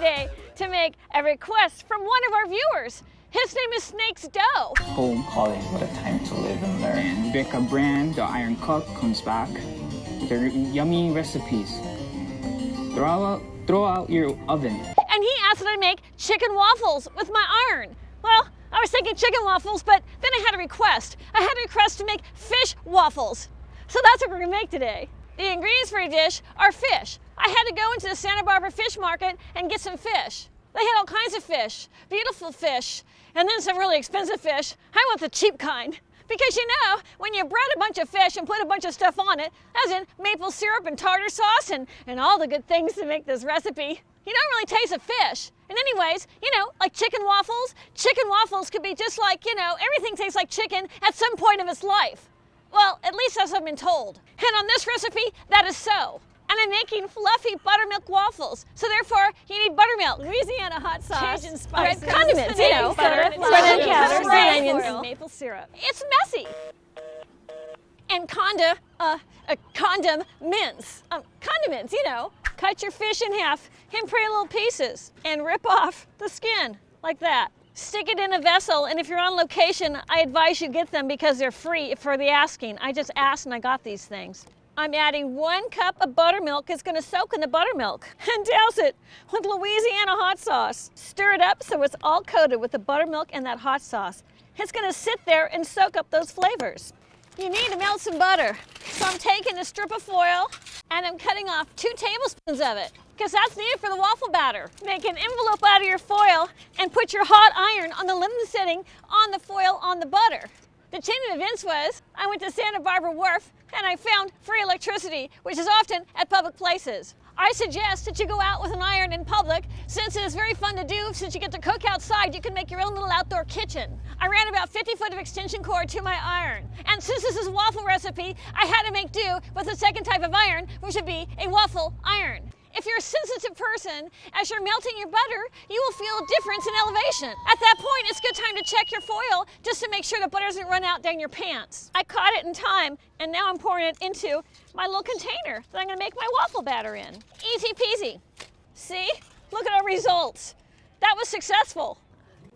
today to make a request from one of our viewers. His name is Snake's Dough. Home calling, what a time to live and learn. Becca Brand, the Iron Cook, comes back with their yummy recipes. Throw out your oven. And he asked that I make chicken waffles with my iron. Well, I was thinking chicken waffles, but then I had a request. I had a request to make fish waffles. So that's what we're gonna make today. The ingredients for a dish are fish. I had to go into the Santa Barbara fish market and get some fish. They had all kinds of fish, beautiful fish, and then some really expensive fish. I want the cheap kind. Because you know, when you bread a bunch of fish and put a bunch of stuff on it, as in maple syrup and tartar sauce and all the good things to make this recipe, you don't really taste a fish. And anyways, you know, like chicken waffles could be just like, you know, everything tastes like chicken at some point of its life. Well, at least that's what I've been told. And on this recipe, that is so. And I'm making fluffy buttermilk waffles. So therefore, you need buttermilk, Louisiana hot sauce, Cajun spices, condiments, you know, butter, flour, green onions, and maple syrup. It's messy. And condiments. Condiments, you know. Cut your fish in half in pretty little pieces and rip off the skin like that. Stick it in a vessel, and if you're on location, I advise you get them because they're free for the asking. I just asked and I got these things. I'm adding 1 cup of buttermilk. It's gonna soak in the buttermilk and douse it with Louisiana hot sauce. Stir it up so it's all coated with the buttermilk and that hot sauce. It's gonna sit there and soak up those flavors. You need to melt some butter. So I'm taking a strip of foil and I'm cutting off 2 tablespoons of it because that's needed for the waffle batter. Make an envelope out of your foil and put your hot iron on the lemon setting on the foil on the butter. The chain of events was I went to Santa Barbara Wharf and I found free electricity, which is often at public places. I suggest that you go out with an iron in public since it is very fun to do. Since you get to cook outside, you can make your own little outdoor kitchen. I ran about 50 foot of extension cord to my iron. And since this is a waffle recipe, I had to make do with a second type of iron, which would be a waffle iron. If you're a sensitive person, as you're melting your butter, you will feel a difference in elevation. At that point, it's a good time to check your foil just to make sure the butter doesn't run out down your pants. I caught it in time, and now I'm pouring it into my little container that I'm gonna make my waffle batter in. Easy peasy. See? Look at our results. That was successful.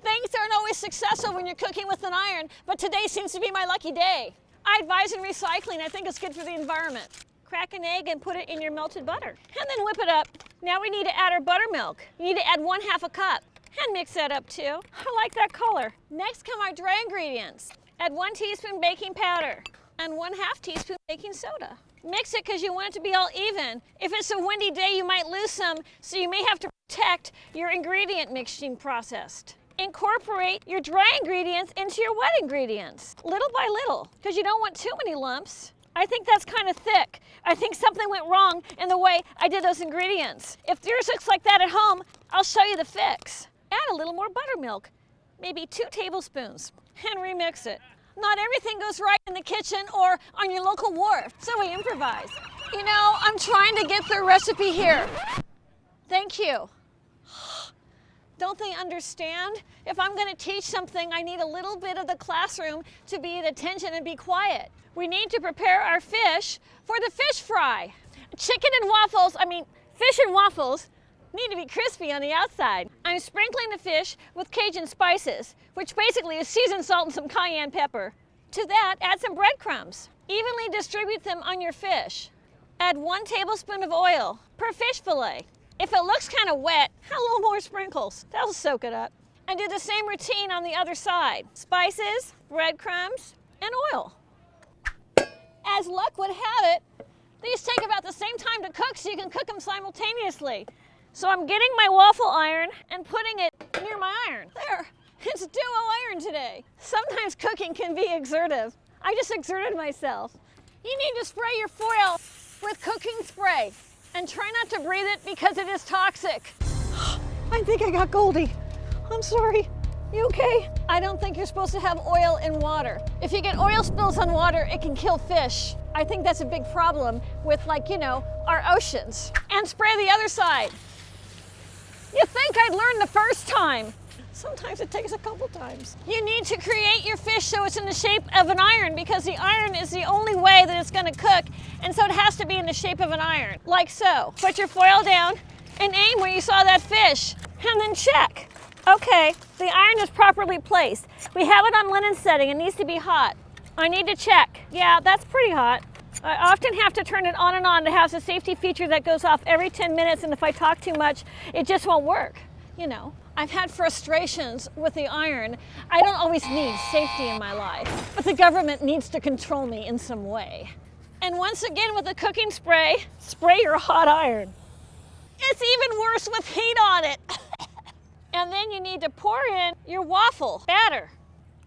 Things aren't always successful when you're cooking with an iron, but today seems to be my lucky day. I advise in recycling. I think it's good for the environment. Crack an egg and put it in your melted butter. And then whip it up. Now we need to add our buttermilk. You need to add 1/2 cup. And mix that up too. I like that color. Next come our dry ingredients. Add 1 teaspoon baking powder and 1/2 teaspoon baking soda. Mix it because you want it to be all even. If it's a windy day, you might lose some, so you may have to protect your ingredient mixing process. Incorporate your dry ingredients into your wet ingredients, little by little, because you don't want too many lumps. I think that's kind of thick. I think something went wrong in the way I did those ingredients. If yours looks like that at home, I'll show you the fix. Add a little more buttermilk, maybe 2 tablespoons, and remix it. Not everything goes right in the kitchen or on your local wharf, so we improvise. You know, I'm trying to get the recipe here. Thank you. Don't they understand? If I'm gonna teach something, I need a little bit of the classroom to be at attention and be quiet. We need to prepare our fish for the fish fry. Fish and waffles need to be crispy on the outside. I'm sprinkling the fish with Cajun spices, which basically is seasoned salt and some cayenne pepper. To that, add some breadcrumbs. Evenly distribute them on your fish. Add 1 tablespoon of oil per fish fillet. If it looks kind of wet, add a little more sprinkles. That'll soak it up. And do the same routine on the other side. Spices, breadcrumbs, and oil. As luck would have it, these take about the same time to cook so you can cook them simultaneously. So I'm getting my waffle iron and putting it near my iron. There, it's duo iron today. Sometimes cooking can be exertive. I just exerted myself. You need to spray your foil with cooking spray. And try not to breathe it because it is toxic. I think I got Goldie. I'm sorry. You okay? I don't think you're supposed to have oil in water. If you get oil spills on water, it can kill fish. I think that's a big problem with, like, you know, our oceans. And spray the other side. You think I'd learn the first time. Sometimes it takes a couple times. You need to create your fish so it's in the shape of an iron because the iron is the only way that it's gonna cook, and so it has to be in the shape of an iron, like so. Put your foil down and aim where you saw that fish, and then check. Okay, the iron is properly placed. We have it on linen setting. It needs to be hot. I need to check. Yeah, that's pretty hot. I often have to turn it on and on. It has a safety feature that goes off every 10 minutes, and if I talk too much, it just won't work. You know, I've had frustrations with the iron. I don't always need safety in my life, but the government needs to control me in some way. And once again, with a cooking spray, spray your hot iron. It's even worse with heat on it. And then you need to pour in your waffle batter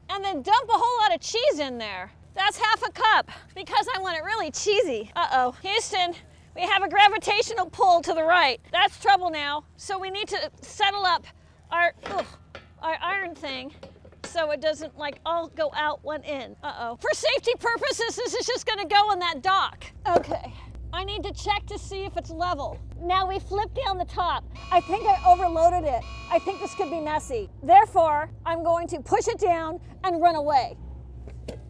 and then dump a whole lot of cheese in there. That's half a cup because I want it really cheesy. Uh-oh. Houston, we have a gravitational pull to the right. That's trouble now. So we need to settle up our iron thing so it doesn't like all go out one end. Uh-oh. For safety purposes, this is just gonna go on that dock. Okay. I need to check to see if it's level. Now we flip down the top. I think I overloaded it. I think this could be messy. Therefore, I'm going to push it down and run away.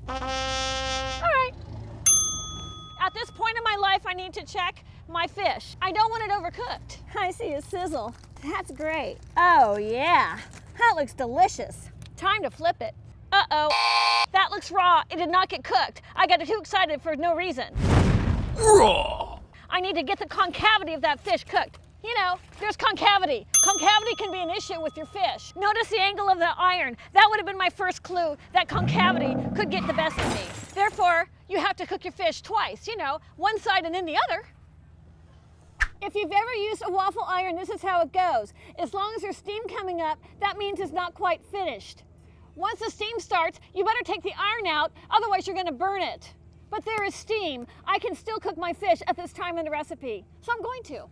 All right. At this point in my life, I need to check my fish. I don't want it overcooked. I see a sizzle. That's great. Oh yeah, that looks delicious. Time to flip it. Uh-oh, that looks raw. It did not get cooked. I got too excited for no reason. I need to get the concavity of that fish cooked. You know, there's concavity. Concavity can be an issue with your fish. Notice the angle of the iron. That would have been my first clue that concavity could get the best of me. Therefore, you have to cook your fish twice, you know, one side and then the other. If you've ever used a waffle iron, this is how it goes. As long as there's steam coming up, that means it's not quite finished. Once the steam starts, you better take the iron out, otherwise you're gonna burn it. But there is steam. I can still cook my fish at this time in the recipe, so I'm going to.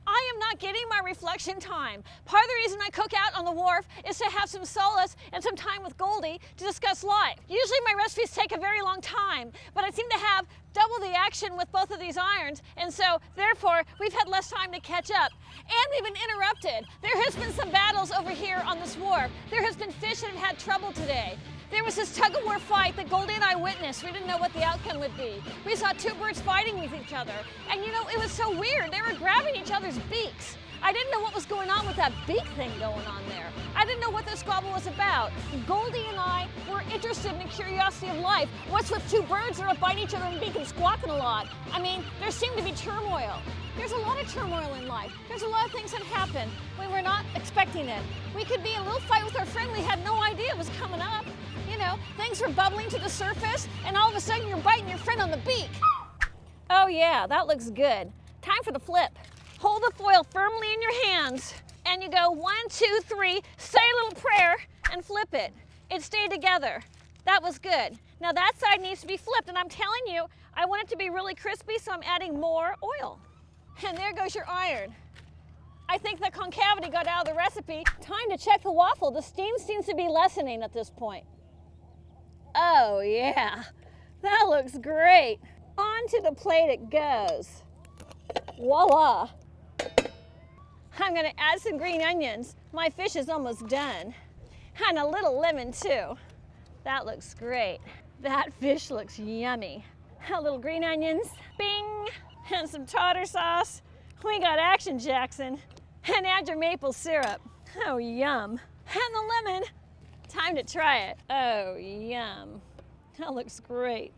I am not getting my reflection time. Part of the reason I cook out on the wharf is to have some solace and some time with Goldie to discuss life. Usually my recipes take a very long time, but I seem to have double the action with both of these irons, and so therefore we've had less time to catch up. And we've been interrupted. There has been some battles over here on this wharf. There has been fish that have had trouble today. There was this tug-of-war fight that Goldie and I witnessed. We didn't know what the outcome would be. We saw two birds fighting with each other. And you know, it was so weird. They were grabbing each other's beaks. I didn't know what was going on with that beak thing going on there. I didn't know what this squabble was about. Goldie and I were interested in the curiosity of life. What's with two birds that are biting each other in the beak and squawking a lot? I mean, there seemed to be turmoil. There's a lot of turmoil in life. There's a lot of things that happen when we're not expecting it. We could be in a little fight with our friend we had no idea was coming up. You know, things were bubbling to the surface, and all of a sudden you're biting your friend on the beak. Oh yeah, that looks good. Time for the flip. Hold the foil firmly in your hands, and you go 1, 2, 3, say a little prayer, and flip it. It stayed together. That was good. Now that side needs to be flipped, and I'm telling you, I want it to be really crispy, so I'm adding more oil. And there goes your iron. I think the concavity got out of the recipe. Time to check the waffle. The steam seems to be lessening at this point. Oh yeah, that looks great. Onto the plate it goes. Voila. I'm gonna add some green onions. My fish is almost done. And a little lemon too. That looks great. That fish looks yummy. A little green onions, bing, and some tartar sauce. We got action, Jackson. And add your maple syrup. Oh, yum. And the lemon. Time to try it. Oh, yum. That looks great.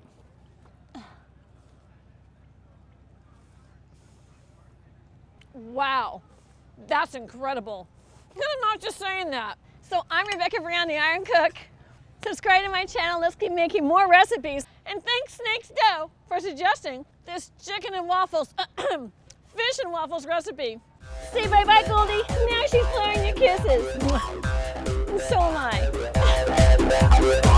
Wow, that's incredible. I'm not just saying that. So I'm Rebecca Brown, the Iron Cook. Subscribe to my channel. Let's keep making more recipes. And thanks Snake's Dough for suggesting this chicken and waffles, fish and waffles recipe. Say bye-bye, Goldie. Now she's blowing your kisses. And so am I.